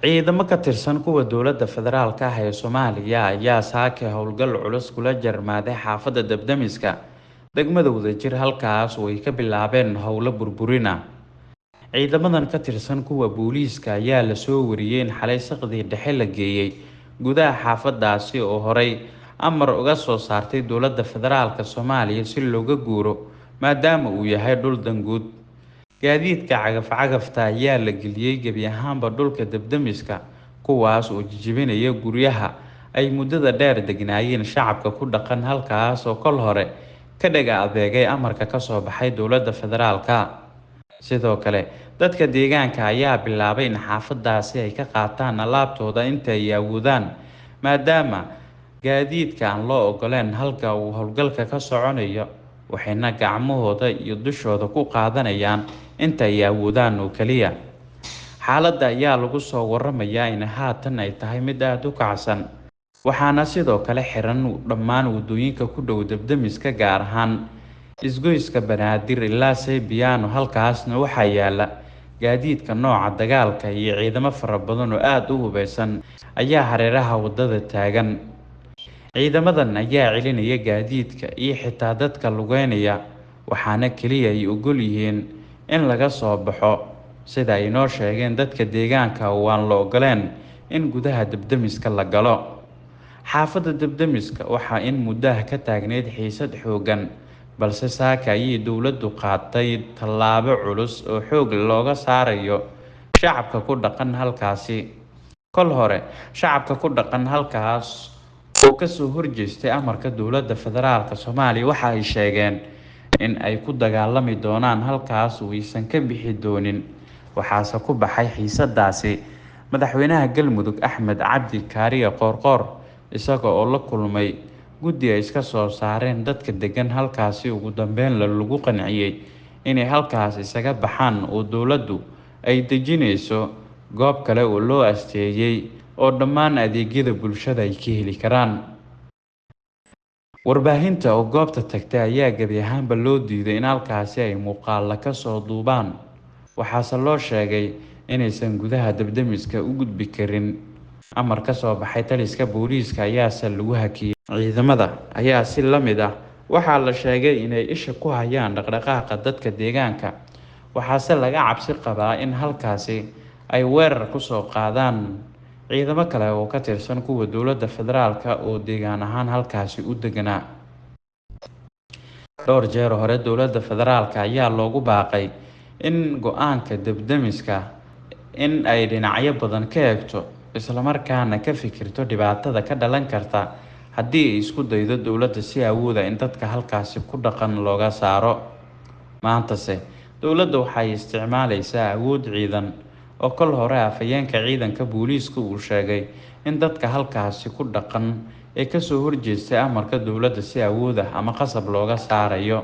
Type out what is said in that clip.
ciidamo ka tirsan kuwa dowladda federaalka ah ee Soomaaliya ayaa saaka howlgal culus kula jarmaaday xaafadda Dabdamiska degmada Wadajir halkaas oo ay ka bilaabeen howlo burburina. Ciidamadan ka tirsan kuwa booliiska ayaa la soo wariyay in xalay saqdii dhexe la geeyay gudaha xaafadaasi oo horey amar uga soo saartay dowladda federaalka Soomaaliya si looga guuro maadaama uu yahay dhul danguud. Gaadiidka cagaf-cagafta ayaa la geliyay gebi ahaanba dhulka Dabdamiska kuwaas oo jijibinaya guryaha ay muddada dheer degnaayeen shacabka ku dhaqan halkaas oo kol hore ka dhaga adeegay amarka ka soo baxay dowladda federaalka. Sidoo kale dadka deegaanka ayaa bilaabay in xaafadaasi ay ka qaataan alaabtooda inta ay awoodaan maadaama gaadiidka aan loo ogoleen halka uu howlgalka ka soconayo, waxayna gacmahooda iyo dushooda ku qaadanayaan inta ay awoodaan oo kaliya. Xaaladda ayaa lagu soo waramayaa in haatan ay tahay mid aad u kacsan, waxaana sidoo kale xiran dhammaan wadooyinka ku dhow Dabdamiska gaar ahaan isgoyska Banaadir ilaa Seybiyaano. Halkaasna waxaa yaala gaadiidka nooca dagaalka iyo ciidamo fara badan oo aad u hubeysan ayaa hareeraha wadada taagan. Ciidamadan ayaa celinaya gaadiidka iyo xitaa dadka lugeynaya, waxaana kaliya ay ogol yihiin in laga soo baxo sida ay noo sheegeen dadka deegaanka oo aan la ogoleen in gudaha Dabdamiska la galo. Xaafadda Dabdamiska waxaa in muddaha ka taagneyd xiisad xooggan, balse saaka ayay dowladdu qaatay tallaabo culus oo xoog looga saarayo shacabka ku dhaqan halkaasi. Kol hore shacabka ku dhaqan halkaas oo ka soo horjeestay amarka dowladda federaalka Soomaaliya waxa ay sheegeen in ay ku dagaalami doonaan halkaas oo aysan ka bixi doonin. Waxaase ku baxay xiisadaasi madaxweynaha Galmudug Axmed Cabdi Kaariye Qoorqoor isaga oo la kulmay guddi ay iska soo saareen dadka degan halkaasi. Ugu dambeyn lagu qanciyay inay halkaas isaga baxaan oo dowladdu ay dejinayso goob kale oo loo asteeyay oo dhammaan adeegyada bulshada ay ka heli karaan. Warbaahinta oo goobta tagtay ayaa gebi ahaanba loo diiday in halkaasi ay muuqaal ka soo duubaan, waxaase loo sheegay inaysan gudaha Dabdamiska u gudbi karin. Amar ka soo baxay taliska booliiska ayaase lagu hakiyay. Ciidamada ayaa si la mid ah waxaa la sheegay inay isha ku hayaan dhaqdhaqaaqa dadka deegaanka, waxaase laga cabsi qabaa in halkaasi ay weerar ku soo qaadaan ciidamo kale oo ka tirsan kuwa dowladda federaalka oo deegaan ahaan halkaasi u deganaa. Dhowr jeer hore dowladda federaalka ayaa loogu baaqay in go'aanka Dabdamiska in ay dhinacyo badan ka eegto isla markaana ka fikirto dhibaatada ka dhalan karta haddii ay isku daydo dowladda si awooda in dadka halkaasi ku dhaqan looga saaro. Maantase dowladda waxay isticmaalaysaa awood ciidan oo kol hore afhayeenka ciidanka booliiska uu sheegay in dadka halkaasi ku dhaqan ee ka soo horjeestay amarka dowladda si awood ah ama qasab looga saarayo.